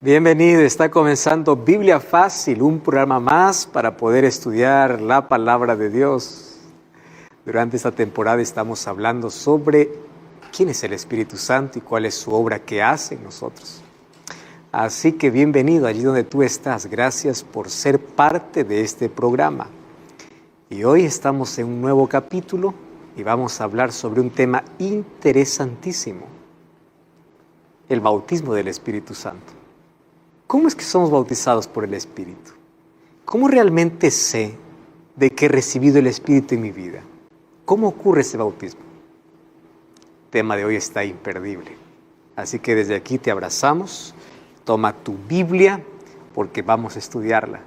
Bienvenido, está comenzando Biblia Fácil, un programa más para poder estudiar la palabra de Dios. Durante esta temporada estamos hablando sobre quién es el Espíritu Santo y cuál es su obra que hace en nosotros. Así que bienvenido allí donde tú estás, gracias por ser parte de este programa. Y hoy estamos en un nuevo capítulo y vamos a hablar sobre un tema interesantísimo: el bautismo del Espíritu Santo. ¿Cómo es que somos bautizados por el Espíritu? ¿Cómo realmente sé de que he recibido el Espíritu en mi vida? ¿Cómo ocurre ese bautismo? El tema de hoy está imperdible. Así que desde aquí te abrazamos. Toma tu Biblia porque vamos a estudiarla.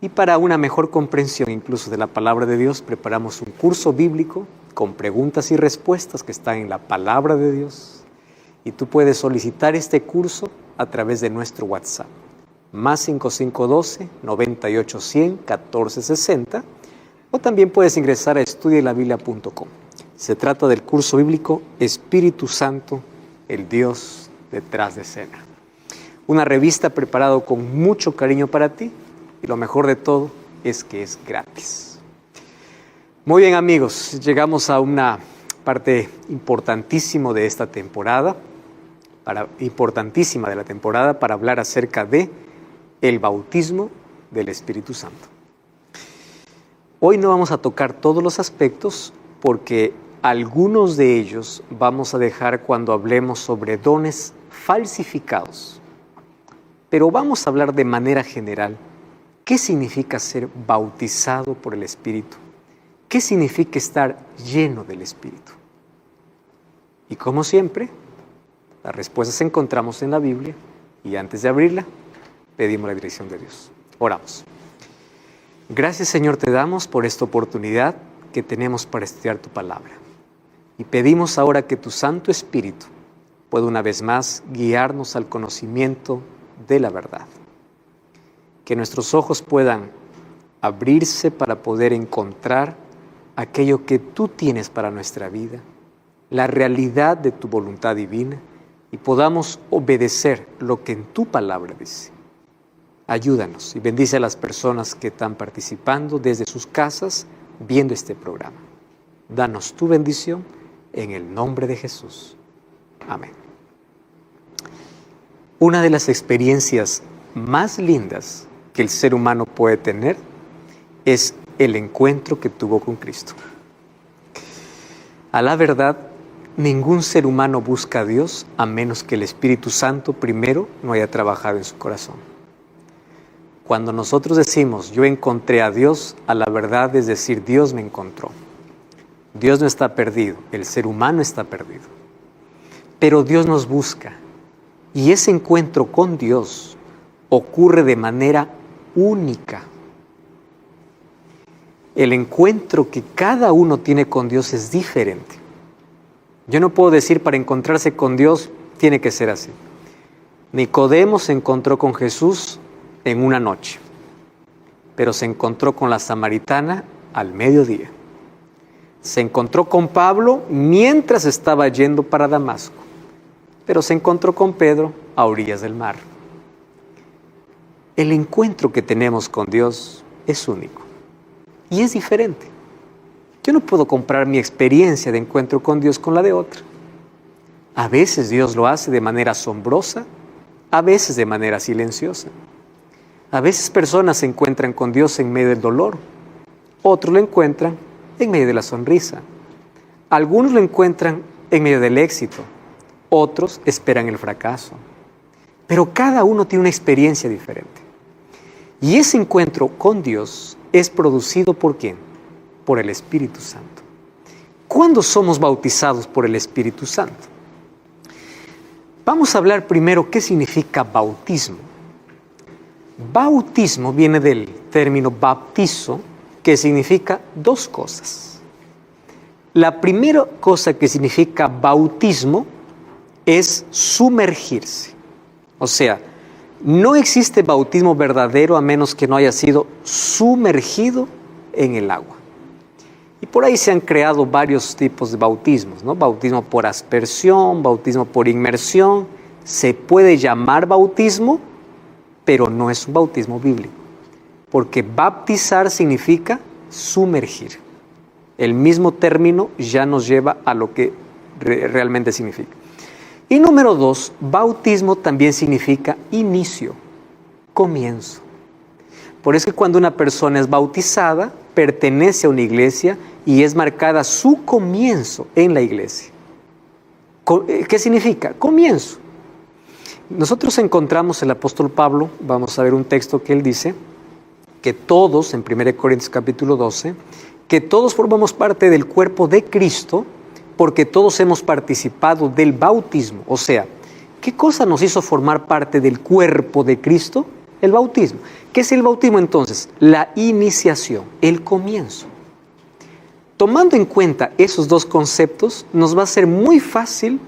Y para una mejor comprensión incluso de la palabra de Dios, preparamos un curso bíblico con preguntas y respuestas que están en la palabra de Dios. Y tú puedes solicitar este curso a través de nuestro WhatsApp, más 5512-9810-1460, o también puedes ingresar a estudielabiblia.com. Se trata del curso bíblico Espíritu Santo, el Dios detrás de escena. Una revista preparada con mucho cariño para ti, y lo mejor de todo es que es gratis. Muy bien, amigos, llegamos a una parte importantísima de esta temporada, para hablar acerca de el bautismo del Espíritu Santo. Hoy no vamos a tocar todos los aspectos porque algunos de ellos vamos a dejar cuando hablemos sobre dones falsificados. Pero vamos a hablar de manera general qué significa ser bautizado por el Espíritu, qué significa estar lleno del Espíritu. Y como siempre, las respuestas encontramos en la Biblia y antes de abrirla, pedimos la dirección de Dios. Oramos. Gracias, Señor, te damos por esta oportunidad que tenemos para estudiar tu palabra. Y pedimos ahora que tu Santo Espíritu pueda una vez más guiarnos al conocimiento de la verdad. Que nuestros ojos puedan abrirse para poder encontrar aquello que tú tienes para nuestra vida, la realidad de tu voluntad divina, y podamos obedecer lo que en tu palabra dice. Ayúdanos y bendice a las personas que están participando desde sus casas viendo este programa. Danos tu bendición en el nombre de Jesús. Amén. Una de las experiencias más lindas que el ser humano puede tener es el encuentro que tuvo con Cristo. A la verdad, ningún ser humano busca a Dios a menos que el Espíritu Santo primero no haya trabajado en su corazón. Cuando nosotros decimos, yo encontré a Dios, a la verdad es decir, Dios me encontró. Dios no está perdido, el ser humano está perdido. Pero Dios nos busca y ese encuentro con Dios ocurre de manera única. El encuentro que cada uno tiene con Dios es diferente. Yo no puedo decir para encontrarse con Dios tiene que ser así. Nicodemo se encontró con Jesús en una noche, pero se encontró con la samaritana al mediodía. Se encontró con Pablo mientras estaba yendo para Damasco, pero se encontró con Pedro a orillas del mar. El encuentro que tenemos con Dios es único y es diferente. Yo no puedo comparar mi experiencia de encuentro con Dios con la de otra. A veces Dios lo hace de manera asombrosa, a veces de manera silenciosa. A veces personas se encuentran con Dios en medio del dolor, otros lo encuentran en medio de la sonrisa. Algunos lo encuentran en medio del éxito, otros esperan el fracaso. Pero cada uno tiene una experiencia diferente. Y ese encuentro con Dios es producido ¿por quién? Por el Espíritu Santo. ¿Cuándo somos bautizados por el Espíritu Santo? Vamos a hablar primero qué significa bautismo. Bautismo viene del término baptizo, que significa dos cosas. La primera cosa que significa bautismo es sumergirse. O sea, no existe bautismo verdadero a menos que no haya sido sumergido en el agua. Y por ahí se han creado varios tipos de bautismos, ¿no? Bautismo por aspersión, bautismo por inmersión, se puede llamar bautismo, pero no es un bautismo bíblico. Porque bautizar significa sumergir. El mismo término ya nos lleva a lo que realmente significa. Y número 2, bautismo también significa inicio, comienzo. Por eso que cuando una persona es bautizada, pertenece a una iglesia y es marcada su comienzo en la iglesia. ¿Qué significa? Comienzo. Nosotros encontramos el apóstol Pablo, vamos a ver un texto que él dice, que todos, en 1 Corintios capítulo 12, que todos formamos parte del cuerpo de Cristo, porque todos hemos participado del bautismo. O sea, ¿qué cosa nos hizo formar parte del cuerpo de Cristo? El bautismo. ¿Qué es el bautismo entonces? La iniciación, el comienzo. Tomando en cuenta esos dos conceptos, nos va a ser muy fácil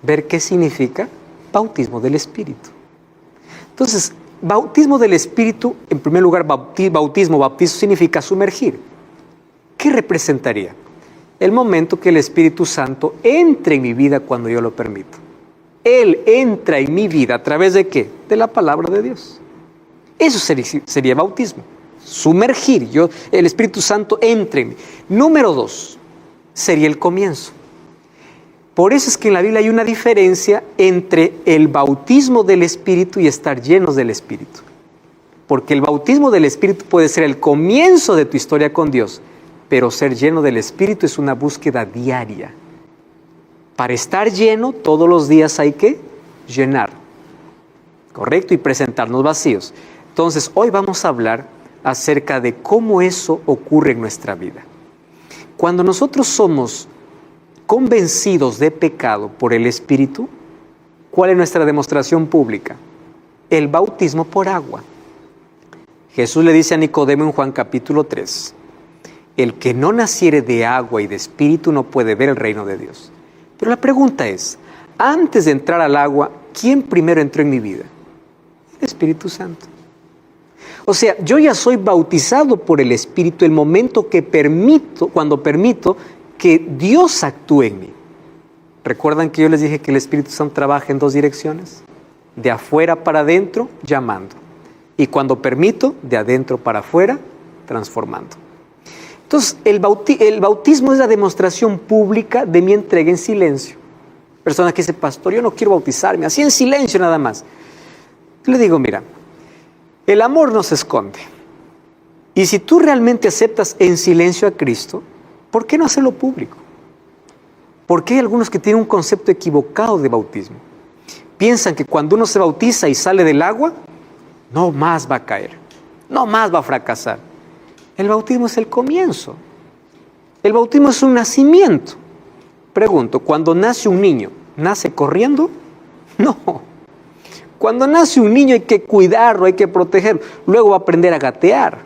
ver qué significa bautismo del Espíritu. Entonces, bautismo del Espíritu, en primer lugar, bautismo significa sumergir. ¿Qué representaría? El momento que el Espíritu Santo entre en mi vida cuando yo lo permito. Él entra en mi vida, ¿a través de qué? De la palabra de Dios. Eso sería bautismo. Sumergir, el Espíritu Santo entra en mí. Número 2, sería el comienzo. Por eso es que en la Biblia hay una diferencia entre el bautismo del Espíritu y estar llenos del Espíritu. Porque el bautismo del Espíritu puede ser el comienzo de tu historia con Dios, pero ser lleno del Espíritu es una búsqueda diaria. Para estar lleno, todos los días hay que llenar, ¿correcto? Y presentarnos vacíos. Entonces, hoy vamos a hablar acerca de cómo eso ocurre en nuestra vida. Cuando nosotros somos convencidos de pecado por el Espíritu, ¿cuál es nuestra demostración pública? El bautismo por agua. Jesús le dice a Nicodemo en Juan capítulo 3, el que no naciere de agua y de Espíritu no puede ver el reino de Dios. Pero la pregunta es, antes de entrar al agua, ¿quién primero entró en mi vida? El Espíritu Santo. O sea, yo ya soy bautizado por el Espíritu el momento que cuando permito que Dios actúe en mí. ¿Recuerdan que yo les dije que el Espíritu Santo trabaja en dos direcciones? De afuera para adentro, llamando. Y cuando permito, de adentro para afuera, transformando. Entonces, el bautismo es la demostración pública de mi entrega en silencio. Personas que dicen, pastor, yo no quiero bautizarme, así en silencio nada más. Yo le digo, mira, el amor no se esconde. Y si tú realmente aceptas en silencio a Cristo, ¿por qué no hacerlo público? Porque hay algunos que tienen un concepto equivocado de bautismo. Piensan que cuando uno se bautiza y sale del agua, no más va a caer, no más va a fracasar. El bautismo es el comienzo. El bautismo es un nacimiento. Pregunto, ¿cuando nace un niño, nace corriendo? No. Cuando nace un niño hay que cuidarlo, hay que protegerlo. Luego va a aprender a gatear.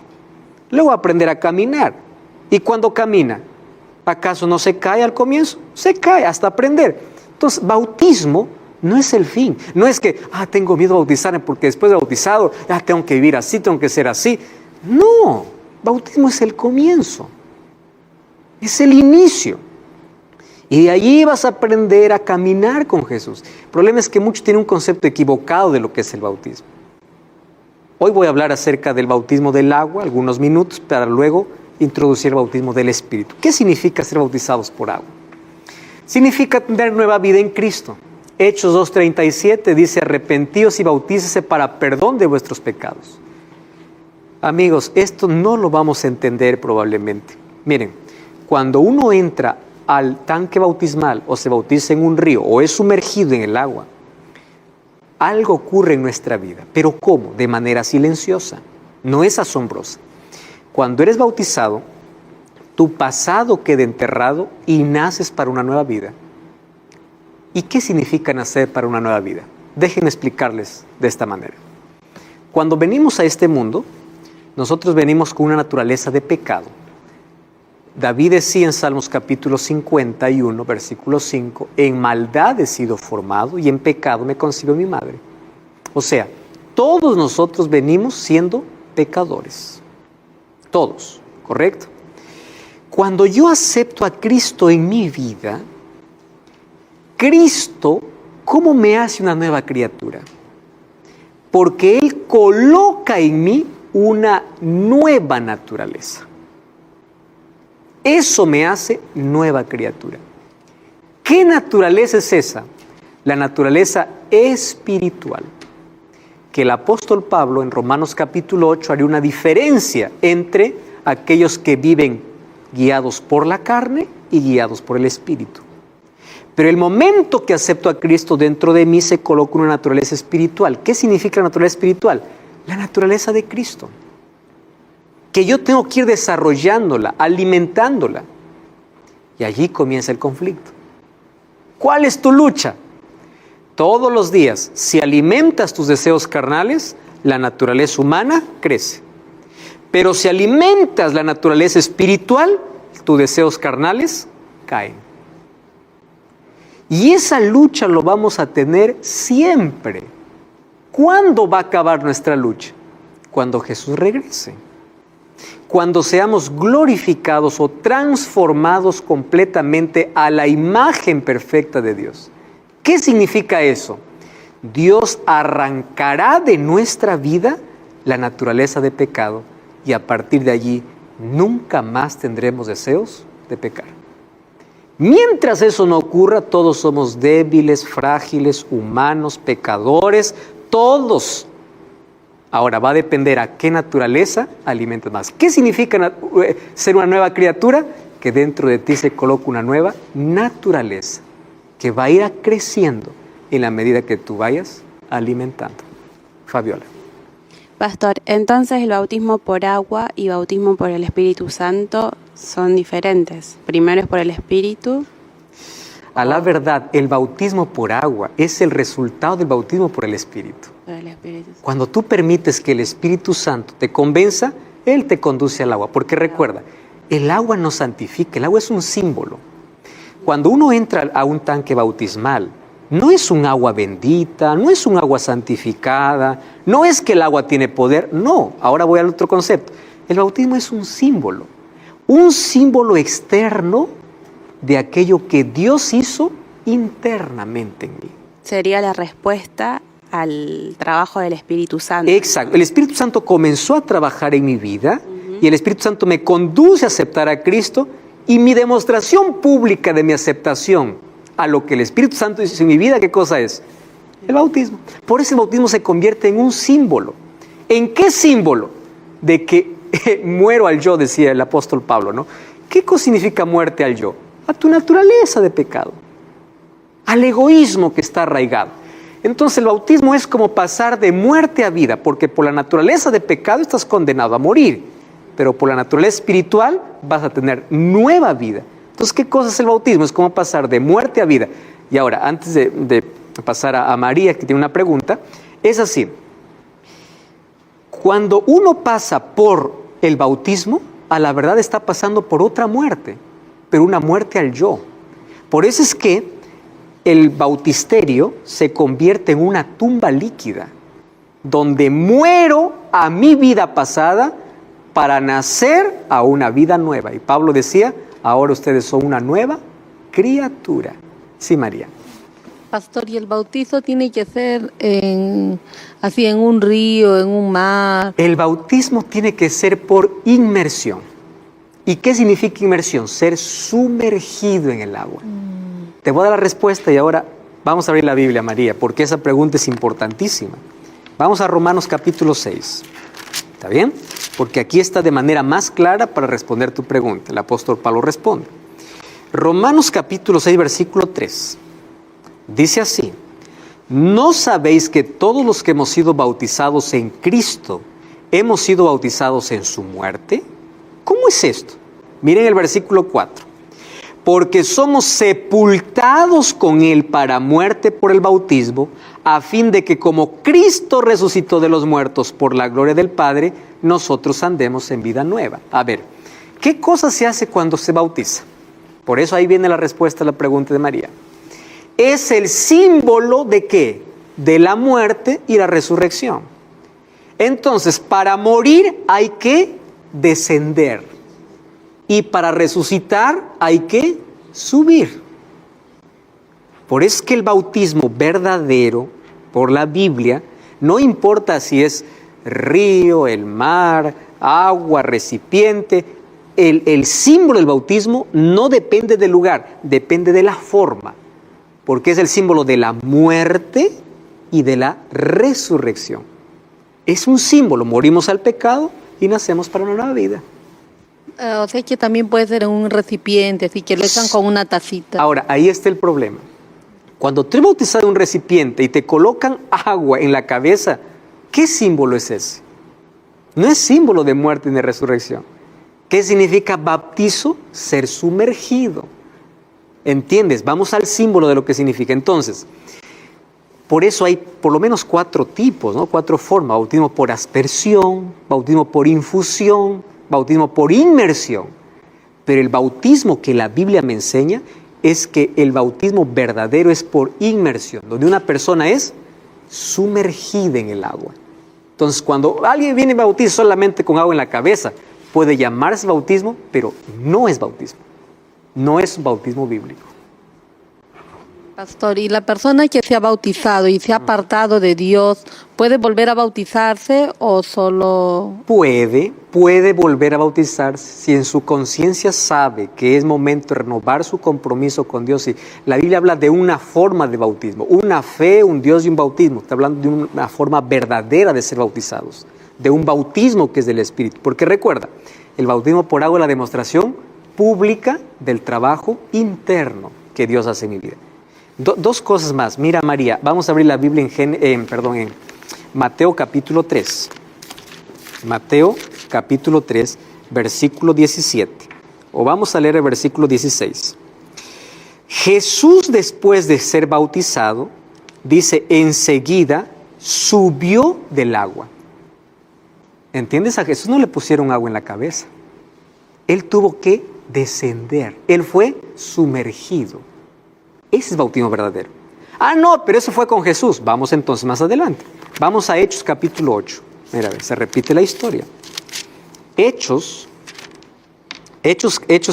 Luego va a aprender a caminar. Y cuando camina, ¿acaso no se cae al comienzo? Se cae hasta aprender. Entonces, bautismo no es el fin. No es que, tengo miedo a bautizarme porque después de bautizado, tengo que vivir así, tengo que ser así. No, bautismo es el comienzo. Es el inicio. Y de allí vas a aprender a caminar con Jesús. El problema es que muchos tienen un concepto equivocado de lo que es el bautismo. Hoy voy a hablar acerca del bautismo del agua, algunos minutos, para luego introducir el bautismo del Espíritu. ¿Qué significa ser bautizados por agua? Significa tener nueva vida en Cristo. Hechos 2:37 dice, arrepentíos y bautícese para perdón de vuestros pecados. Amigos, esto no lo vamos a entender probablemente. Miren, cuando uno entra al tanque bautismal o se bautiza en un río o es sumergido en el agua, algo ocurre en nuestra vida. ¿Pero cómo? De manera silenciosa, no es asombrosa. Cuando eres bautizado, tu pasado queda enterrado y naces para una nueva vida. ¿Y qué significa nacer para una nueva vida? Déjenme explicarles de esta manera. Cuando venimos a este mundo, nosotros venimos con una naturaleza de pecado. David decía en Salmos capítulo 51, versículo 5, en maldad he sido formado y en pecado me concibió mi madre. O sea, todos nosotros venimos siendo pecadores. Todos, ¿correcto? Cuando yo acepto a Cristo en mi vida, Cristo ¿Cómo me hace una nueva criatura? Porque Él coloca en mí una nueva naturaleza. Eso me hace nueva criatura. ¿Qué naturaleza es esa? La naturaleza espiritual. Que el apóstol Pablo en Romanos capítulo 8 haría una diferencia entre aquellos que viven guiados por la carne y guiados por el Espíritu. Pero el momento que acepto a Cristo dentro de mí se coloca una naturaleza espiritual. ¿Qué significa la naturaleza espiritual? La naturaleza de Cristo. Que yo tengo que ir desarrollándola, alimentándola. Y allí comienza el conflicto. ¿Cuál es tu lucha? Todos los días, si alimentas tus deseos carnales, la naturaleza humana crece. Pero si alimentas la naturaleza espiritual, tus deseos carnales caen. Y esa lucha lo vamos a tener siempre. ¿Cuándo va a acabar nuestra lucha? Cuando Jesús regrese. Cuando seamos glorificados o transformados completamente a la imagen perfecta de Dios. ¿Qué significa eso? Dios arrancará de nuestra vida la naturaleza de pecado y a partir de allí nunca más tendremos deseos de pecar. Mientras eso no ocurra, todos somos débiles, frágiles, humanos, pecadores, todos. Ahora va a depender a qué naturaleza alimentes más. ¿Qué significa ser una nueva criatura? Que dentro de ti se coloca una nueva naturaleza que va a ir creciendo en la medida que tú vayas alimentando. Fabiola. Pastor, entonces el bautismo por agua y bautismo por el Espíritu Santo son diferentes. Primero es por el Espíritu. A la verdad, el bautismo por agua es el resultado del bautismo por el Espíritu. Por el Espíritu. Cuando tú permites que el Espíritu Santo te convenza, Él te conduce al agua. Porque recuerda, el agua no santifica, el agua es un símbolo. Cuando uno entra a un tanque bautismal, no es un agua bendita, no es un agua santificada, no es que el agua tiene poder, no. Ahora voy al otro concepto. El bautismo es un símbolo externo de aquello que Dios hizo internamente en mí. Sería la respuesta al trabajo del Espíritu Santo. Exacto. El Espíritu Santo comenzó a trabajar en mi vida y el Espíritu Santo me conduce a aceptar a Cristo y mi demostración pública de mi aceptación a lo que el Espíritu Santo hizo en mi vida, ¿qué cosa es? El bautismo. Por eso el bautismo se convierte en un símbolo. ¿En qué símbolo? De que muero al yo, decía el apóstol Pablo, ¿no? ¿Qué cosa significa muerte al yo? A tu naturaleza de pecado, al egoísmo que está arraigado. Entonces el bautismo es como pasar de muerte a vida, porque por la naturaleza de pecado estás condenado a morir, pero por la naturaleza espiritual vas a tener nueva vida. Entonces, ¿qué cosa es el bautismo? Es como pasar de muerte a vida. Y ahora, antes de pasar a María, que tiene una pregunta, es así. Cuando uno pasa por el bautismo, a la verdad está pasando por otra muerte, pero una muerte al yo. Por eso es que el bautisterio se convierte en una tumba líquida, donde muero a mi vida pasada para nacer a una vida nueva. Y Pablo decía, ahora ustedes son una nueva criatura. Sí, María. Pastor, ¿y el bautizo tiene que ser así en un río, en un mar? El bautismo tiene que ser por inmersión. ¿Y qué significa inmersión? Ser sumergido en el agua. Te voy a dar la respuesta y ahora vamos a abrir la Biblia, María, porque esa pregunta es importantísima. Vamos a Romanos capítulo 6. ¿Está bien? Porque aquí está de manera más clara para responder tu pregunta. El apóstol Pablo responde. Romanos capítulo 6, versículo 3. Dice así: ¿no sabéis que todos los que hemos sido bautizados en Cristo hemos sido bautizados en su muerte? ¿Cómo es esto? Miren el versículo 4. Porque somos sepultados con Él para muerte por el bautismo, a fin de que como Cristo resucitó de los muertos por la gloria del Padre, nosotros andemos en vida nueva. A ver, ¿qué cosa se hace cuando se bautiza? Por eso ahí viene la respuesta a la pregunta de María. Es el símbolo de ¿qué? De la muerte y la resurrección. Entonces, para morir hay que descender. Y para resucitar hay que subir. Por eso es que el bautismo verdadero, por la Biblia, no importa si es río, el mar, agua, recipiente, el símbolo del bautismo no depende del lugar, depende de la forma, porque es el símbolo de la muerte y de la resurrección. Es un símbolo, morimos al pecado y nacemos para una nueva vida. O sea que también puede ser en un recipiente, así que lo echan con una tacita. Ahora, ahí está el problema. Cuando tú eres bautizado en un recipiente y te colocan agua en la cabeza, ¿qué símbolo es ese? No es símbolo de muerte ni de resurrección. ¿Qué significa bautizo? Ser sumergido. ¿Entiendes? Vamos al símbolo de lo que significa. Entonces, por eso hay por lo menos 4 tipos, ¿no? 4 formas. Bautismo por aspersión, bautismo por infusión, bautismo por inmersión. Pero el bautismo que la Biblia me enseña es que el bautismo verdadero es por inmersión, donde una persona es sumergida en el agua. Entonces, cuando alguien viene y bautiza solamente con agua en la cabeza, puede llamarse bautismo, pero no es bautismo. No es un bautismo bíblico. Pastor, ¿y la persona que se ha bautizado y se ha apartado de Dios, puede volver a bautizarse o solo...? Puede volver a bautizarse si en su conciencia sabe que es momento de renovar su compromiso con Dios. Y la Biblia habla de una forma de bautismo, una fe, un Dios y un bautismo. Está hablando de una forma verdadera de ser bautizados, de un bautismo que es del Espíritu. Porque recuerda, el bautismo por agua es la demostración pública del trabajo interno que Dios hace en mi vida. 2 cosas más. Mira, María, vamos a abrir la Biblia en Mateo capítulo 3. Mateo capítulo 3, versículo 17. O vamos a leer el versículo 16. Jesús, después de ser bautizado, dice, enseguida subió del agua. ¿Entiendes? A Jesús no le pusieron agua en la cabeza. Él tuvo que descender. Él fue sumergido. Ese es bautismo verdadero. Ah, no, pero eso fue con Jesús. Vamos entonces más adelante. Vamos a Hechos capítulo 8. Mira, a ver, se repite la historia. Hechos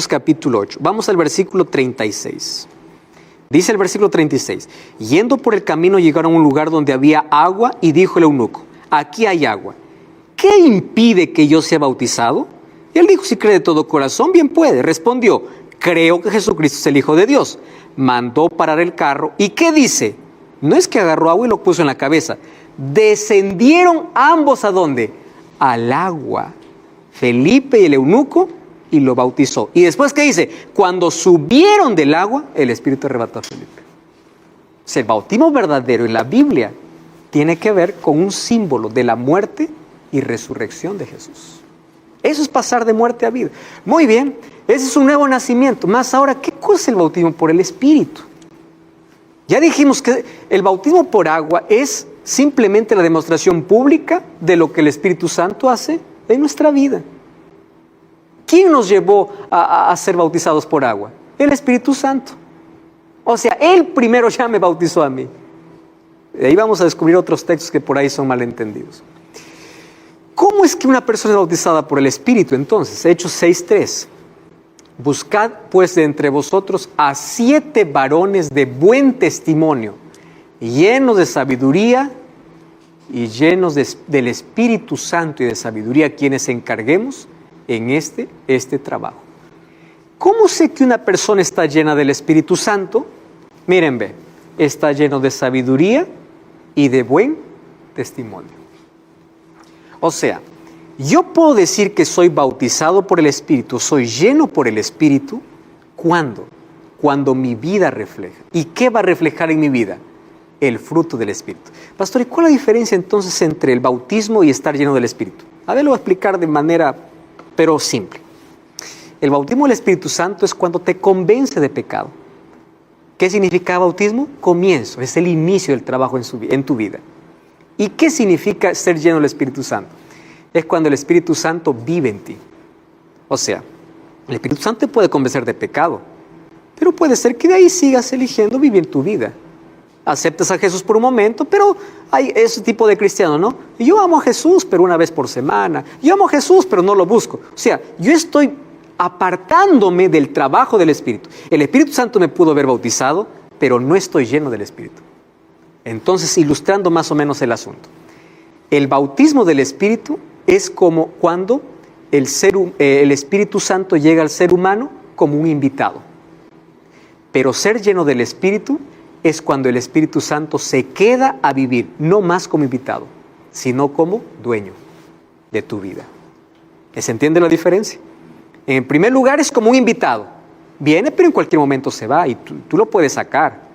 capítulo 8. Vamos al versículo 36. Dice el versículo 36. Yendo por el camino llegaron a un lugar donde había agua y dijo el eunuco, aquí hay agua. ¿Qué impide que yo sea bautizado? Y él dijo, si cree de todo corazón, bien puede. Respondió, creo que Jesucristo es el Hijo de Dios. Mandó parar el carro. ¿Y qué dice? No es que agarró agua y lo puso en la cabeza. Descendieron ambos ¿a dónde? Al agua. Felipe y el eunuco, y lo bautizó. Y después, ¿qué dice? Cuando subieron del agua, el Espíritu arrebató a Felipe. O sea, el bautismo verdadero en la Biblia tiene que ver con un símbolo de la muerte y resurrección de Jesús. Eso es pasar de muerte a vida. Muy bien, ese es un nuevo nacimiento. Más ahora, ¿qué cosa es el bautismo por el Espíritu? Ya dijimos que el bautismo por agua es simplemente la demostración pública de lo que el Espíritu Santo hace en nuestra vida. ¿Quién nos llevó a ser bautizados por agua? El Espíritu Santo. O sea, Él primero ya me bautizó a mí. Y ahí vamos a descubrir otros textos que por ahí son malentendidos. ¿Cómo es que una persona es bautizada por el Espíritu entonces? Hechos 6:3. Buscad pues de entre vosotros a 7 varones de buen testimonio, llenos de sabiduría y llenos del Espíritu Santo y de sabiduría, quienes encarguemos en este trabajo. ¿Cómo sé que una persona está llena del Espíritu Santo? Miren, ve, está lleno de sabiduría y de buen testimonio. O sea, yo puedo decir que soy bautizado por el Espíritu, soy lleno por el Espíritu, ¿cuándo? Cuando mi vida refleja. ¿Y qué va a reflejar en mi vida? El fruto del Espíritu. Pastor, ¿y cuál es la diferencia entonces entre el bautismo y estar lleno del Espíritu? A ver, lo voy a explicar de manera, pero simple. El bautismo del Espíritu Santo es cuando te convence de pecado. ¿Qué significa bautismo? Comienzo, es el inicio del trabajo en tu vida. ¿Y qué significa ser lleno del Espíritu Santo? Es cuando el Espíritu Santo vive en ti. O sea, el Espíritu Santo te puede convencer de pecado, pero puede ser que de ahí sigas eligiendo vivir tu vida. Aceptas a Jesús por un momento, pero hay ese tipo de cristiano, ¿no? Yo amo a Jesús, pero una vez por semana. Yo amo a Jesús, pero no lo busco. O sea, yo estoy apartándome del trabajo del Espíritu. El Espíritu Santo me pudo haber bautizado, pero no estoy lleno del Espíritu. Entonces, ilustrando más o menos el asunto, el bautismo del Espíritu es como cuando el Espíritu Santo llega al ser humano como un invitado. Pero ser lleno del Espíritu es cuando el Espíritu Santo se queda a vivir, no más como invitado, sino como dueño de tu vida. ¿Se entiende la diferencia? En primer lugar es como un invitado. Viene, pero en cualquier momento se va y tú lo puedes sacar.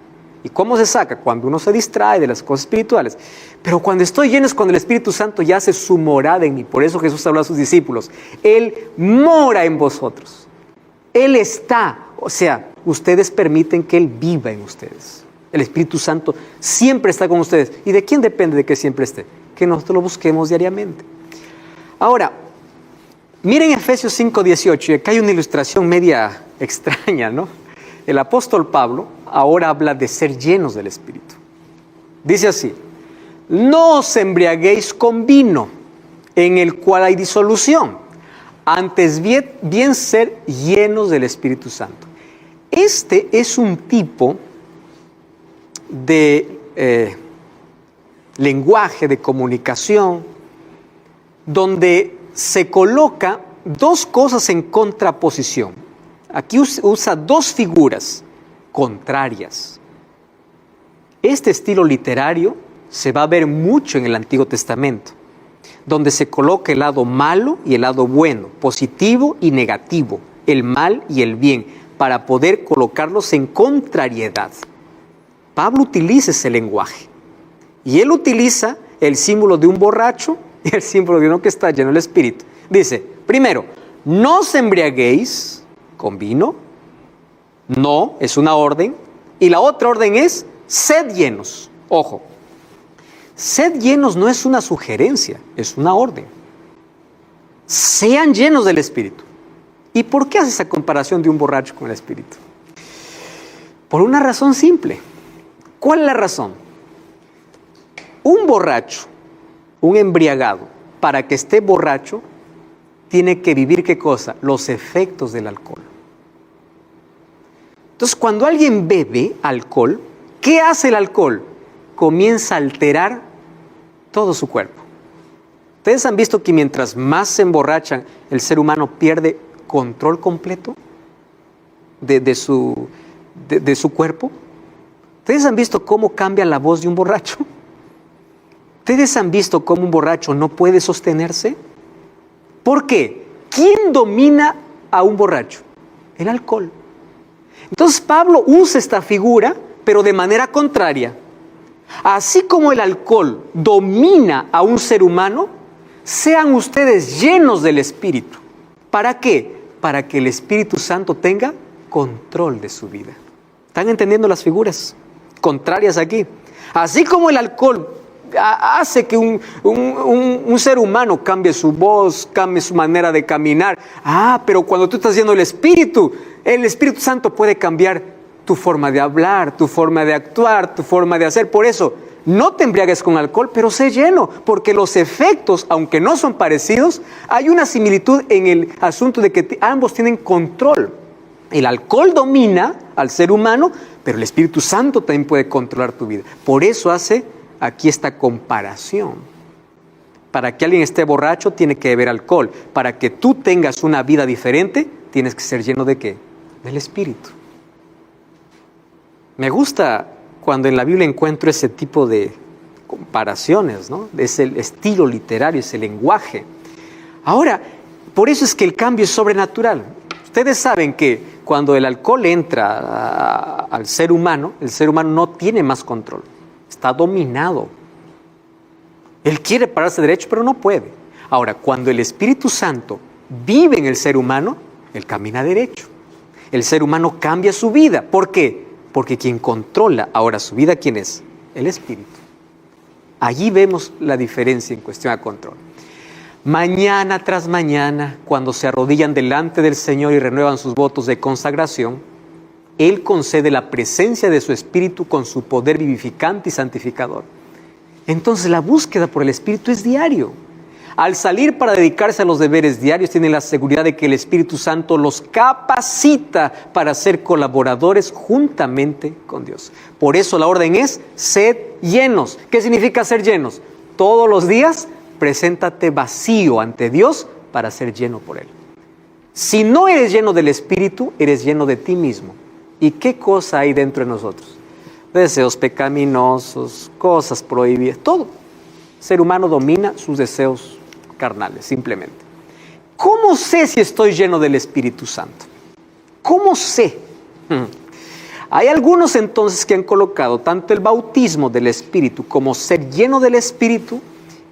¿Y cómo se saca? Cuando uno se distrae de las cosas espirituales. Pero cuando estoy lleno es cuando el Espíritu Santo ya hace su morada en mí. Por eso Jesús habló a sus discípulos. Él mora en vosotros. Él está. O sea, ustedes permiten que Él viva en ustedes. El Espíritu Santo siempre está con ustedes. ¿Y de quién depende de que siempre esté? Que nosotros lo busquemos diariamente. Ahora, miren Efesios 5:18. Y acá hay una ilustración media extraña, ¿no? El apóstol Pablo ahora habla de ser llenos del Espíritu. Dice así: no os embriaguéis con vino, en el cual hay disolución, antes bien ser llenos del Espíritu Santo. Este es un tipo de lenguaje, de comunicación, donde se coloca dos cosas en contraposición. Aquí usa dos figuras contrarias. Este estilo literario se va a ver mucho en el Antiguo Testamento, donde se coloca el lado malo y el lado bueno, positivo y negativo, el mal y el bien, para poder colocarlos en contrariedad. Pablo utiliza ese lenguaje y él utiliza el símbolo de un borracho y el símbolo de uno que está lleno del Espíritu. Dice, primero, no os embriaguéis con vino. No, es una orden. Y la otra orden es, sed llenos. Ojo, sed llenos no es una sugerencia, es una orden. Sean llenos del Espíritu. ¿Y por qué hace esa comparación de un borracho con el Espíritu? Por una razón simple. ¿Cuál es la razón? Un borracho, un embriagado, para que esté borracho, tiene que vivir ¿qué cosa? Los efectos del alcohol. Entonces, cuando alguien bebe alcohol, ¿qué hace el alcohol? Comienza a alterar todo su cuerpo. ¿Ustedes han visto que mientras más se emborrachan, el ser humano pierde control completo de su cuerpo? ¿Ustedes han visto cómo cambia la voz de un borracho? ¿Ustedes han visto cómo un borracho no puede sostenerse? ¿Por qué? ¿Quién domina a un borracho? El alcohol. Entonces Pablo usa esta figura, pero de manera contraria. Así como el alcohol domina a un ser humano, sean ustedes llenos del Espíritu. ¿Para qué? Para que el Espíritu Santo tenga control de su vida. ¿Están entendiendo las figuras contrarias aquí? Así como el alcohol hace que un ser humano cambie su voz, cambie su manera de caminar. Pero cuando tú estás lleno del Espíritu Santo puede cambiar tu forma de hablar, tu forma de actuar, tu forma de hacer. Por eso, no te embriagues con alcohol, pero sé lleno, porque los efectos, aunque no son parecidos, hay una similitud en el asunto de que ambos tienen control. El alcohol domina al ser humano, pero el Espíritu Santo también puede controlar tu vida. Por eso hace aquí esta comparación. Para que alguien esté borracho, tiene que beber alcohol. Para que tú tengas una vida diferente, tienes que ser lleno ¿de qué? Del Espíritu. Me gusta cuando en la Biblia encuentro ese tipo de comparaciones, ¿no? Es el estilo literario, ese lenguaje. Ahora, por eso es que el cambio es sobrenatural. Ustedes saben que cuando el alcohol entra al ser humano, el ser humano no tiene más control. Está dominado. Él quiere pararse derecho, pero no puede. Ahora, cuando el Espíritu Santo vive en el ser humano, él camina derecho. El ser humano cambia su vida. ¿Por qué? Porque quien controla ahora su vida, ¿quién es? El Espíritu. Allí vemos la diferencia en cuestión de control. Mañana tras mañana, cuando se arrodillan delante del Señor y renuevan sus votos de consagración, Él concede la presencia de su Espíritu con su poder vivificante y santificador. Entonces la búsqueda por el Espíritu es diario. Al salir para dedicarse a los deberes diarios, tienen la seguridad de que el Espíritu Santo los capacita para ser colaboradores juntamente con Dios. Por eso la orden es: sed llenos. ¿Qué significa ser llenos? Todos los días, preséntate vacío ante Dios para ser lleno por Él. Si no eres lleno del Espíritu, eres lleno de ti mismo. ¿Y qué cosa hay dentro de nosotros? Deseos pecaminosos, cosas prohibidas, todo. El ser humano domina sus deseos carnales, simplemente. ¿Cómo sé si estoy lleno del Espíritu Santo? ¿Cómo sé? Hay algunos entonces que han colocado tanto el bautismo del Espíritu como ser lleno del Espíritu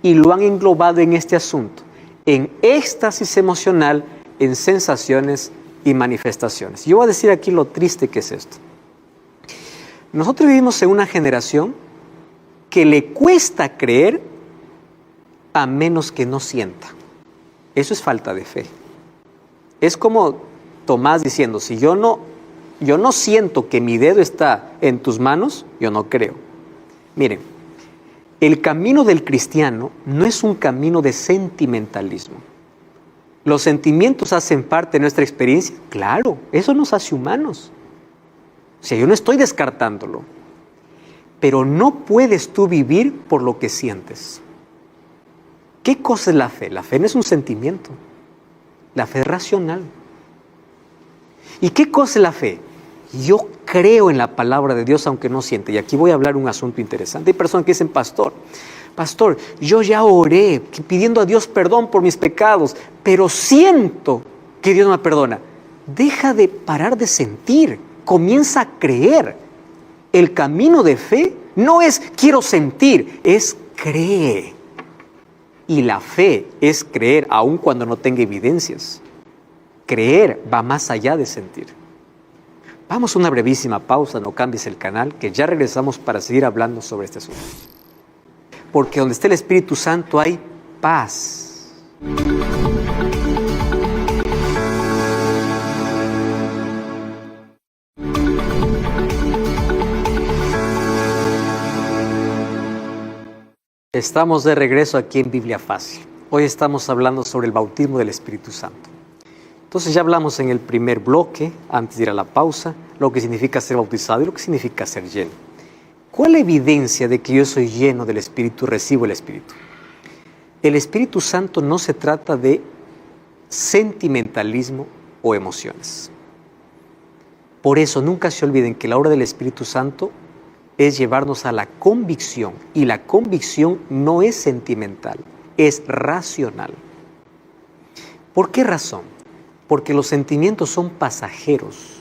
y lo han englobado en este asunto, en éxtasis emocional, en sensaciones y manifestaciones. Yo voy a decir aquí lo triste que es esto. Nosotros vivimos en una generación que le cuesta creer a menos que no sienta. Eso es falta de fe. Es como Tomás diciendo: si yo no siento que mi dedo está en tus manos, yo no creo. Miren, el camino del cristiano no es un camino de sentimentalismo. ¿Los sentimientos hacen parte de nuestra experiencia? Claro, eso nos hace humanos. O sea, yo no estoy descartándolo. Pero no puedes tú vivir por lo que sientes. ¿Qué cosa es la fe? La fe no es un sentimiento. La fe es racional. ¿Y qué cosa es la fe? Yo creo en la palabra de Dios aunque no siente. Y aquí voy a hablar un asunto interesante. Hay personas que dicen: pastor, yo ya oré pidiendo a Dios perdón por mis pecados, pero siento que Dios no me perdona. Deja de parar de sentir. Comienza a creer. El camino de fe no es quiero sentir, es cree. Y la fe es creer aun cuando no tenga evidencias. Creer va más allá de sentir. Vamos a una brevísima pausa, no cambies el canal, que ya regresamos para seguir hablando sobre este asunto. Porque donde está el Espíritu Santo hay paz. Estamos de regreso aquí en Biblia Fácil. Hoy estamos hablando sobre el bautismo del Espíritu Santo. Entonces ya hablamos en el primer bloque, antes de ir a la pausa, lo que significa ser bautizado y lo que significa ser lleno. ¿Cuál es la evidencia de que yo soy lleno del Espíritu, recibo el Espíritu? El Espíritu Santo no se trata de sentimentalismo o emociones. Por eso nunca se olviden que la obra del Espíritu Santo es llevarnos a la convicción, y la convicción no es sentimental, es racional. ¿Por qué razón? Porque los sentimientos son pasajeros,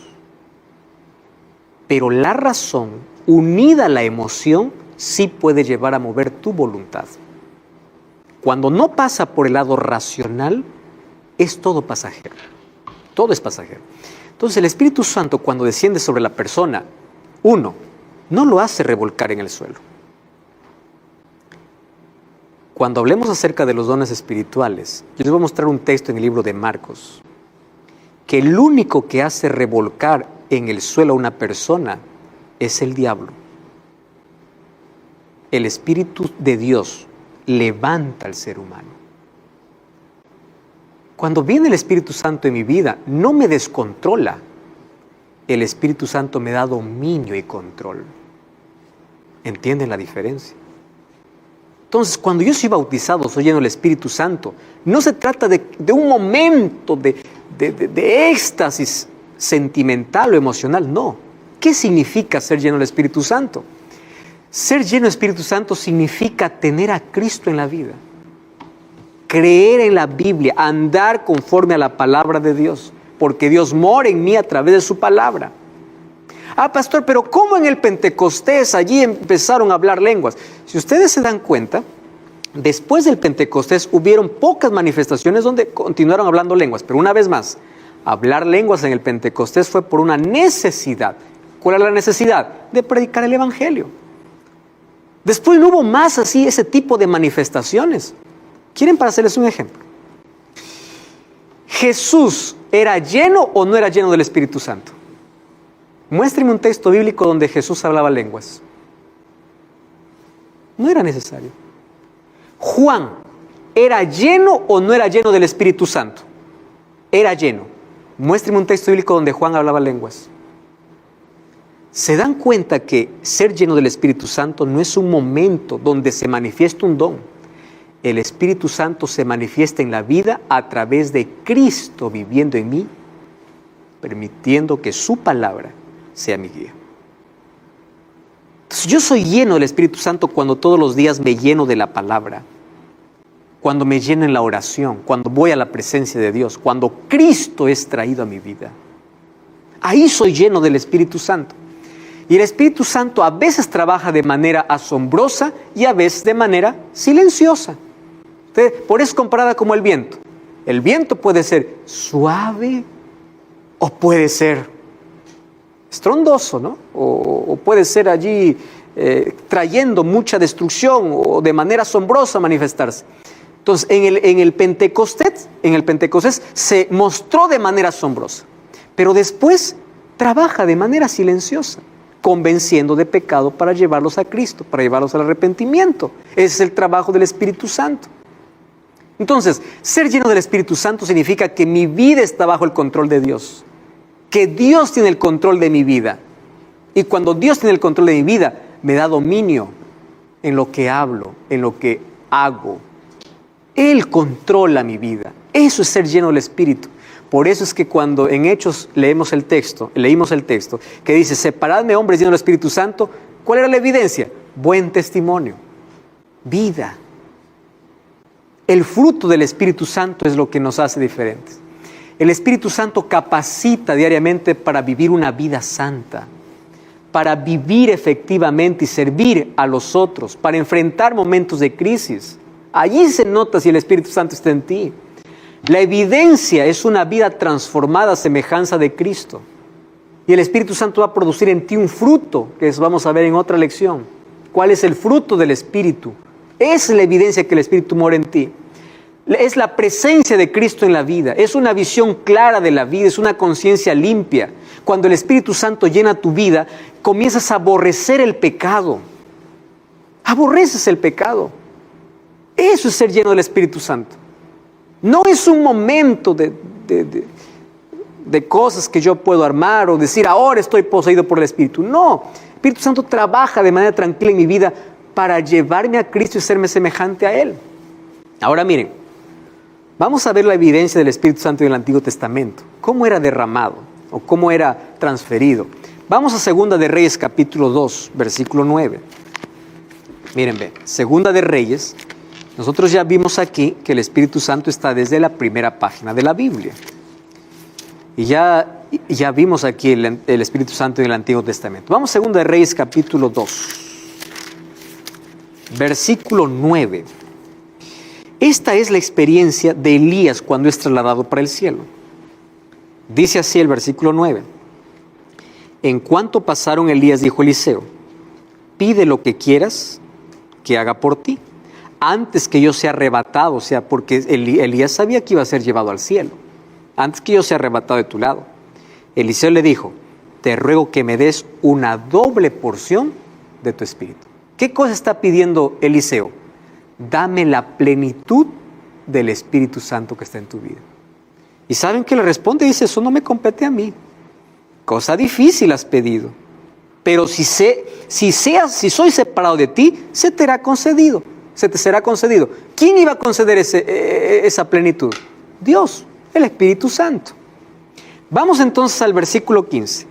pero la razón, unida a la emoción, sí puede llevar a mover tu voluntad. Cuando no pasa por el lado racional, es todo pasajero. Todo es pasajero. Entonces el Espíritu Santo, cuando desciende sobre la persona, no lo hace revolcar en el suelo. Cuando hablemos acerca de los dones espirituales, yo les voy a mostrar un texto en el libro de Marcos, que el único que hace revolcar en el suelo a una persona es el diablo. El Espíritu de Dios levanta al ser humano. Cuando viene el Espíritu Santo en mi vida, no me descontrola. El Espíritu Santo me da dominio y control. ¿Entienden la diferencia? Entonces, cuando yo soy bautizado, soy lleno del Espíritu Santo, no se trata de un momento de éxtasis sentimental o emocional, no. ¿Qué significa ser lleno del Espíritu Santo? Ser lleno del Espíritu Santo significa tener a Cristo en la vida, creer en la Biblia, andar conforme a la palabra de Dios, porque Dios mora en mí a través de su palabra. Pastor, pero ¿cómo en el Pentecostés allí empezaron a hablar lenguas? Si ustedes se dan cuenta, después del Pentecostés hubieron pocas manifestaciones donde continuaron hablando lenguas, pero una vez más, hablar lenguas en el Pentecostés fue por una necesidad. ¿Cuál era la necesidad? De predicar el Evangelio. Después no hubo más así ese tipo de manifestaciones. ¿Quieren para hacerles un ejemplo? ¿Jesús era lleno o no era lleno del Espíritu Santo? Muéstreme un texto bíblico donde Jesús hablaba lenguas. No era necesario. Juan ¿era lleno o no era lleno del Espíritu Santo? Era lleno. Muéstreme un texto bíblico donde Juan hablaba lenguas. ¿Se dan cuenta que ser lleno del Espíritu Santo no es un momento donde se manifiesta un don? El Espíritu Santo se manifiesta en la vida a través de Cristo viviendo en mí, permitiendo que su palabra sea mi guía. Entonces, yo soy lleno del Espíritu Santo cuando todos los días me lleno de la palabra, cuando me lleno en la oración, cuando voy a la presencia de Dios, cuando Cristo es traído a mi vida. Ahí soy lleno del Espíritu Santo. Y el Espíritu Santo a veces trabaja de manera asombrosa y a veces de manera silenciosa. Por eso es comparada como el viento. El viento puede ser suave o puede ser estrondoso, ¿no? O puede ser allí trayendo mucha destrucción o de manera asombrosa manifestarse. Entonces, en el Pentecostés se mostró de manera asombrosa, pero después trabaja de manera silenciosa, convenciendo de pecado para llevarlos a Cristo, para llevarlos al arrepentimiento. Ese es el trabajo del Espíritu Santo. Entonces, ser lleno del Espíritu Santo significa que mi vida está bajo el control de Dios, que Dios tiene el control de mi vida. Y cuando Dios tiene el control de mi vida, me da dominio en lo que hablo, en lo que hago. Él controla mi vida. Eso es ser lleno del Espíritu. Por eso es que cuando en Hechos leímos el texto, que dice, separadme hombres llenos del Espíritu Santo, ¿cuál era la evidencia? Buen testimonio, vida. El fruto del Espíritu Santo es lo que nos hace diferentes. El Espíritu Santo capacita diariamente para vivir una vida santa, para vivir efectivamente y servir a los otros, para enfrentar momentos de crisis. Allí se nota si el Espíritu Santo está en ti. La evidencia es una vida transformada a semejanza de Cristo. Y el Espíritu Santo va a producir en ti un fruto, que vamos a ver en otra lección. ¿Cuál es el fruto del Espíritu? Es la evidencia que el Espíritu mora en ti. Es la presencia de Cristo en la vida. Es una visión clara de la vida. Es una conciencia limpia. Cuando el Espíritu Santo llena tu vida, comienzas a aborrecer el pecado. Aborreces el pecado. Eso es ser lleno del Espíritu Santo. No es un momento de cosas que yo puedo armar o decir, ahora estoy poseído por el Espíritu. No, el Espíritu Santo trabaja de manera tranquila en mi vida para llevarme a Cristo y serme semejante a Él. Ahora miren, vamos a ver la evidencia del Espíritu Santo en el Antiguo Testamento. ¿Cómo era derramado o cómo era transferido? Vamos a 2 de Reyes capítulo 2, versículo 9. Miren, ve, 2 de Reyes. Nosotros ya vimos aquí que el Espíritu Santo está desde la primera página de la Biblia. Y ya vimos aquí el Espíritu Santo en el Antiguo Testamento. Vamos a 2 de Reyes capítulo 2, versículo 9. Esta es la experiencia de Elías cuando es trasladado para el cielo. Dice así el versículo 9. En cuanto pasaron, Elías dijo a Eliseo, pide lo que quieras que haga por ti, antes que yo sea arrebatado, o sea, porque Elías sabía que iba a ser llevado al cielo, antes que yo sea arrebatado de tu lado. Eliseo le dijo, te ruego que me des una doble porción de tu espíritu. ¿Qué cosa está pidiendo Eliseo? Dame la plenitud del Espíritu Santo que está en tu vida. ¿Y saben qué le responde? Dice, eso no me compete a mí. Cosa difícil has pedido. Pero si soy separado de ti, se te será concedido. ¿Quién iba a conceder esa plenitud? Dios, el Espíritu Santo. Vamos entonces al versículo 15.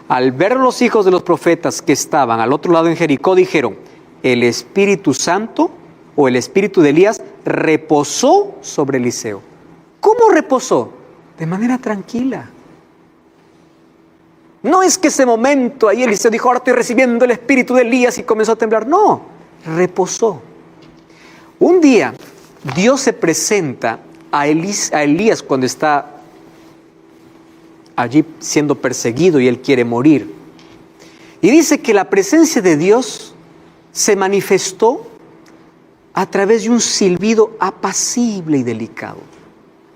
Al ver los hijos de los profetas que estaban al otro lado en Jericó, dijeron, el Espíritu Santo o el Espíritu de Elías reposó sobre Eliseo. ¿Cómo reposó? De manera tranquila. No es que ese momento ahí Eliseo dijo, ahora estoy recibiendo el Espíritu de Elías y comenzó a temblar. No, reposó. Un día Dios se presenta a Elías cuando está allí siendo perseguido y él quiere morir. Y dice que la presencia de Dios se manifestó a través de un silbido apacible y delicado.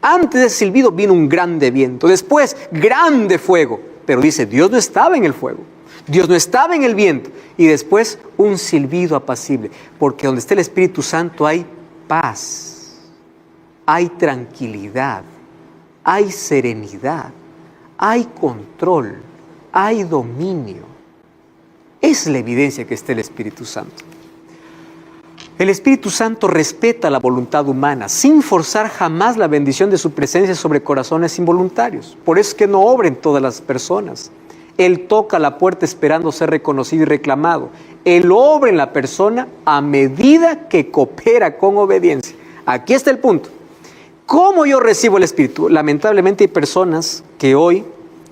Antes del silbido vino un grande viento, después grande fuego. Pero dice, Dios no estaba en el fuego, Dios no estaba en el viento. Y después un silbido apacible, porque donde está el Espíritu Santo hay paz, hay tranquilidad, hay serenidad, hay control, hay dominio. Es la evidencia que está el Espíritu Santo. El Espíritu Santo respeta la voluntad humana sin forzar jamás la bendición de su presencia sobre corazones involuntarios. Por eso es que no obra en todas las personas. Él toca la puerta esperando ser reconocido y reclamado. Él obra en la persona a medida que coopera con obediencia. Aquí está el punto. ¿Cómo yo recibo el Espíritu? Lamentablemente hay personas que hoy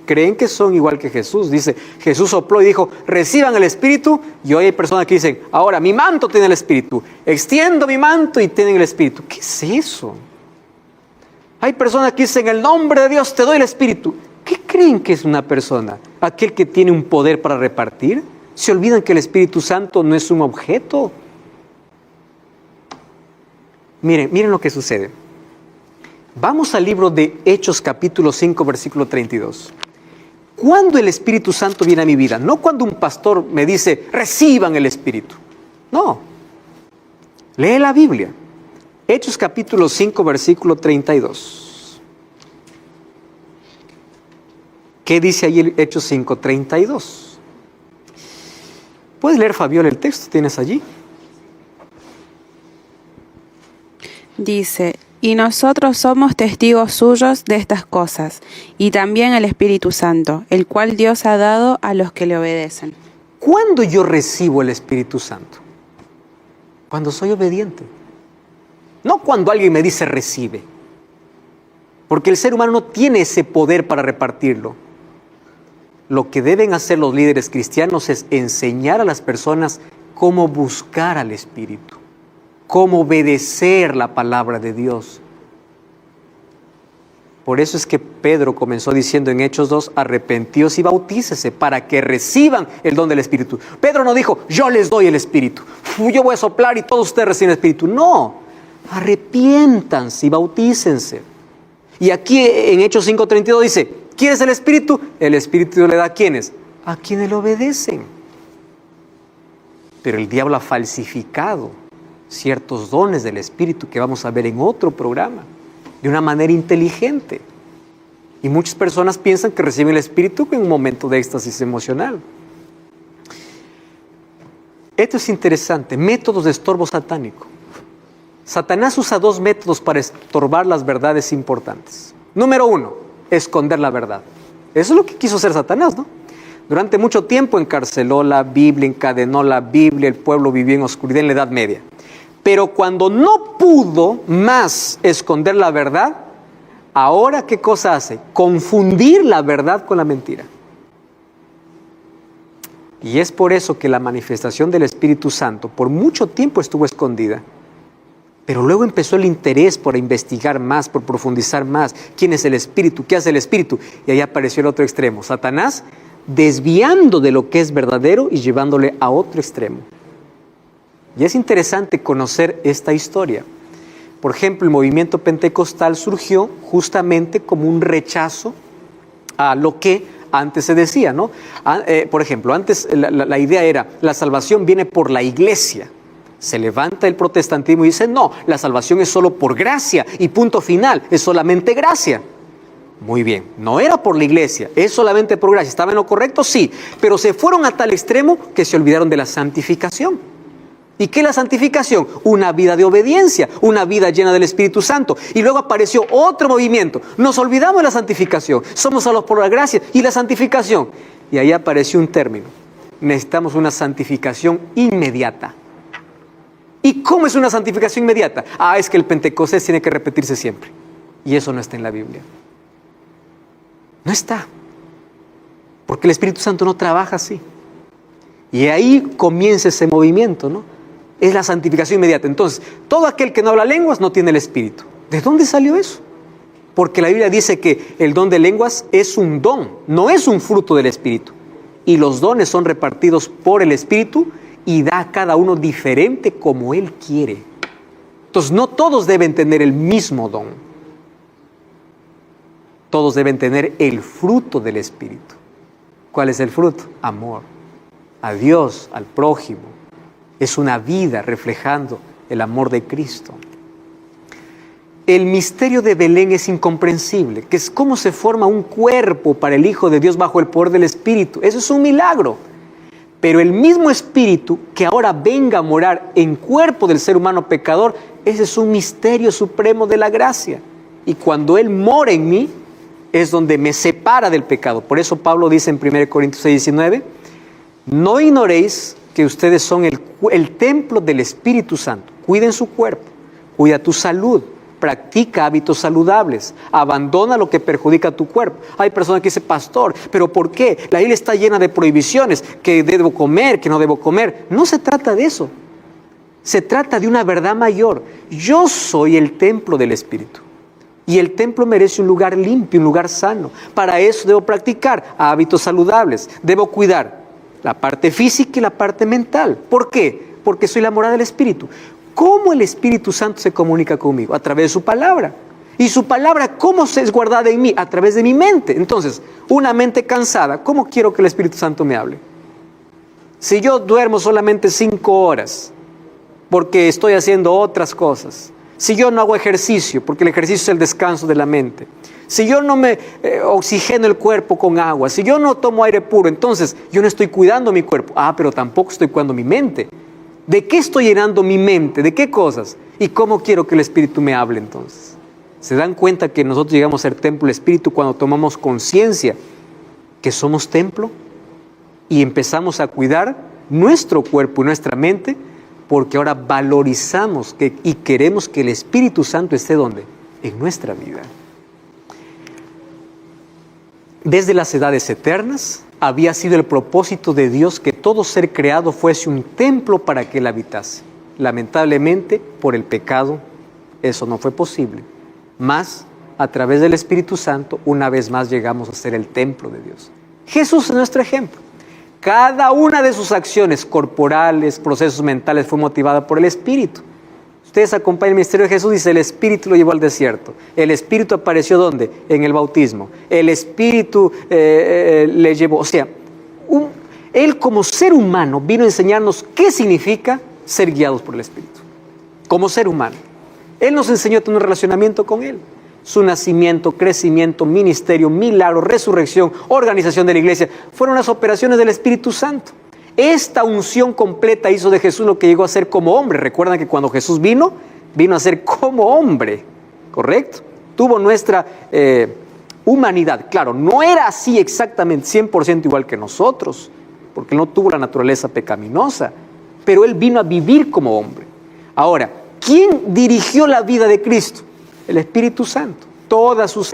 creen que son igual que Jesús. Dice, Jesús sopló y dijo, reciban el Espíritu. Y hoy hay personas que dicen, ahora mi manto tiene el Espíritu. Extiendo mi manto y tienen el Espíritu. ¿Qué es eso? Hay personas que dicen, en el nombre de Dios te doy el Espíritu. ¿Qué creen que es una persona? ¿Aquel que tiene un poder para repartir? ¿Se olvidan que el Espíritu Santo no es un objeto? Miren lo que sucede. Vamos al libro de Hechos capítulo 5, versículo 32. ¿Cuándo el Espíritu Santo viene a mi vida? No cuando un pastor me dice, reciban el Espíritu. No. Lee la Biblia. Hechos capítulo 5, versículo 32. ¿Qué dice ahí el Hechos 5, 32? ¿Puedes leer, Fabiola, el texto? ¿Tienes allí? Dice, y nosotros somos testigos suyos de estas cosas, y también el Espíritu Santo, el cual Dios ha dado a los que le obedecen. ¿Cuándo yo recibo el Espíritu Santo? Cuando soy obediente. No cuando alguien me dice recibe. Porque el ser humano no tiene ese poder para repartirlo. Lo que deben hacer los líderes cristianos es enseñar a las personas cómo buscar al Espíritu, cómo obedecer la palabra de Dios. Por eso es que Pedro comenzó diciendo en Hechos 2, arrepentíos y bautícese para que reciban el don del Espíritu. Pedro no dijo, yo les doy el Espíritu, yo voy a soplar y todos ustedes reciben el Espíritu. No, arrepiéntanse y bautícense. Y aquí en Hechos 5:32 dice, ¿quieres el Espíritu? El Espíritu le da a ¿quiénes? A quienes le obedecen. Pero el diablo ha falsificado ciertos dones del Espíritu que vamos a ver en otro programa, de una manera inteligente. Y muchas personas piensan que reciben el Espíritu en un momento de éxtasis emocional. Esto es interesante, métodos de estorbo satánico. Satanás usa dos métodos para estorbar las verdades importantes. Número 1, esconder la verdad. Eso es lo que quiso hacer Satanás, ¿no? Durante mucho tiempo encarceló la Biblia, encadenó la Biblia, el pueblo vivió en oscuridad en la Edad Media. Pero cuando no pudo más esconder la verdad, ahora ¿qué cosa hace? Confundir la verdad con la mentira. Y es por eso que la manifestación del Espíritu Santo por mucho tiempo estuvo escondida. Pero luego empezó el interés por investigar más, por profundizar más. ¿Quién es el Espíritu? ¿Qué hace el Espíritu? Y ahí apareció el otro extremo. Satanás desviando de lo que es verdadero y llevándole a otro extremo. Y es interesante conocer esta historia. Por ejemplo, el movimiento pentecostal surgió justamente como un rechazo a lo que antes se decía, ¿no? Por ejemplo, antes la idea era, la salvación viene por la iglesia. Se levanta el protestantismo y dice, no, la salvación es solo por gracia y punto final, es solamente gracia. Muy bien, no era por la iglesia, es solamente por gracia. ¿Estaba en lo correcto? Sí, pero se fueron a tal extremo que se olvidaron de la santificación. ¿Y qué es la santificación? Una vida de obediencia, una vida llena del Espíritu Santo. Y luego apareció otro movimiento. Nos olvidamos de la santificación, somos salvos por la gracia y la santificación. Y ahí apareció un término. Necesitamos una santificación inmediata. ¿Y cómo es una santificación inmediata? Es que el Pentecostés tiene que repetirse siempre. Y eso no está en la Biblia. No está. Porque el Espíritu Santo no trabaja así. Y ahí comienza ese movimiento, ¿no? Es la santificación inmediata. Entonces, todo aquel que no habla lenguas no tiene el Espíritu. ¿De dónde salió eso? Porque la Biblia dice que el don de lenguas es un don, no es un fruto del Espíritu. Y los dones son repartidos por el Espíritu y da a cada uno diferente como Él quiere. Entonces, no todos deben tener el mismo don. Todos deben tener el fruto del Espíritu. ¿Cuál es el fruto? Amor. A Dios, al prójimo. Es una vida reflejando el amor de Cristo. el misterio de Belén es incomprensible, que es cómo se forma un cuerpo para el Hijo de Dios bajo el poder del Espíritu. Eso es un milagro. Pero el mismo Espíritu que ahora venga a morar en cuerpo del ser humano pecador, ese es un misterio supremo de la gracia. Y cuando Él mora en mí, es donde me separa del pecado. Por eso Pablo dice en 1 Corintios 6:19, no ignoréis que ustedes son el templo del Espíritu Santo. Cuiden su cuerpo, cuida tu salud, practica hábitos saludables, abandona lo que perjudica a tu cuerpo. Hay personas que dicen, pastor, ¿pero por qué? La Biblia está llena de prohibiciones, que debo comer, que no debo comer. No se trata de eso. Se trata de una verdad mayor. Yo soy el templo del Espíritu. Y el templo merece un lugar limpio, un lugar sano. Para eso debo practicar hábitos saludables. Debo cuidar la parte física y la parte mental. ¿Por qué? Porque soy la morada del Espíritu. ¿Cómo el Espíritu Santo se comunica conmigo? A través de su palabra. Y su palabra, ¿cómo se es guardada en mí? A través de mi mente. Entonces, una mente cansada, ¿cómo quiero que el Espíritu Santo me hable? Si yo duermo solamente 5 horas, porque estoy haciendo otras cosas. Si yo no hago ejercicio, porque el ejercicio es el descanso de la mente. Si yo no me oxigeno el cuerpo con agua, si yo no tomo aire puro, entonces yo no estoy cuidando mi cuerpo. Pero tampoco estoy cuidando mi mente. ¿De qué estoy llenando mi mente? ¿De qué cosas? ¿Y cómo quiero que el Espíritu me hable entonces? ¿Se dan cuenta que nosotros llegamos a ser templo del Espíritu cuando tomamos conciencia que somos templo? Y empezamos a cuidar nuestro cuerpo y nuestra mente, porque ahora valorizamos y queremos que el Espíritu Santo esté ¿dónde? En nuestra vida. Desde las edades eternas había sido el propósito de Dios que todo ser creado fuese un templo para que Él habitase. Lamentablemente, por el pecado, eso no fue posible. Mas, a través del Espíritu Santo, una vez más llegamos a ser el templo de Dios. Jesús es nuestro ejemplo. Cada una de sus acciones corporales, procesos mentales, fue motivada por el Espíritu. Ustedes acompañan el ministerio de Jesús, dice, el Espíritu lo llevó al desierto. El Espíritu apareció ¿dónde? En el bautismo. El Espíritu le llevó, o sea, Él como ser humano vino a enseñarnos qué significa ser guiados por el Espíritu. Como ser humano. Él nos enseñó a tener un relacionamiento con Él. Su nacimiento, crecimiento, ministerio, milagro, resurrección, organización de la iglesia, fueron las operaciones del Espíritu Santo. Esta unción completa hizo de Jesús lo que llegó a ser como hombre. Recuerdan que cuando Jesús vino a ser como hombre, ¿correcto? Tuvo nuestra humanidad. Claro, no era así exactamente 100% igual que nosotros, porque no tuvo la naturaleza pecaminosa, pero Él vino a vivir como hombre. Ahora, ¿quién dirigió la vida de Cristo? El Espíritu Santo. Todas sus...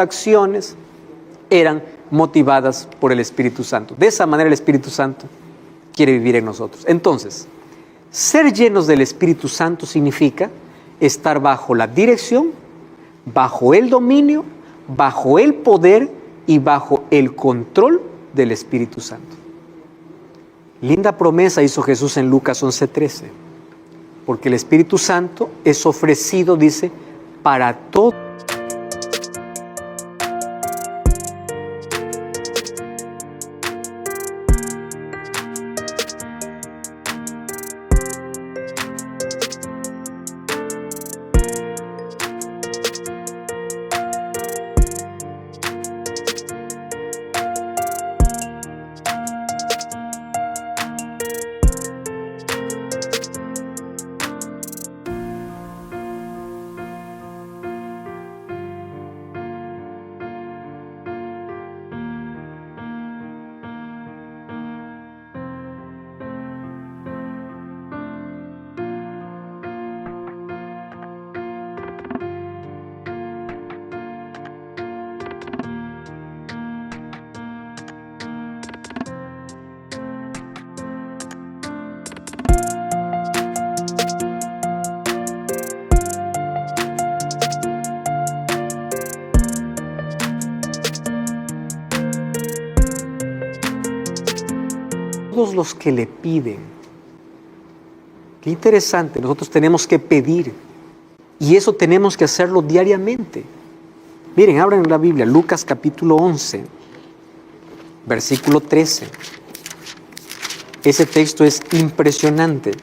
acciones eran motivadas por el Espíritu Santo. De esa manera el Espíritu Santo quiere vivir en nosotros. Entonces, ser llenos del Espíritu Santo significa estar bajo la dirección, bajo el dominio, bajo el poder y bajo el control del Espíritu Santo. Linda promesa hizo Jesús en Lucas 11:13, porque el Espíritu Santo es ofrecido, dice, para todo. todos los que le piden. Qué interesante, nosotros tenemos que pedir y eso tenemos que hacerlo diariamente. Miren, abran la Biblia, Lucas capítulo 11, versículo 13. Ese texto es impresionante.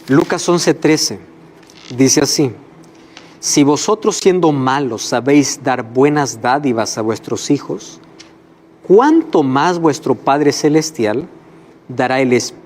Lucas 11:13 dice así: si vosotros siendo malos sabéis dar buenas dádivas a vuestros hijos, ¿cuánto más vuestro Padre Celestial dará el Espíritu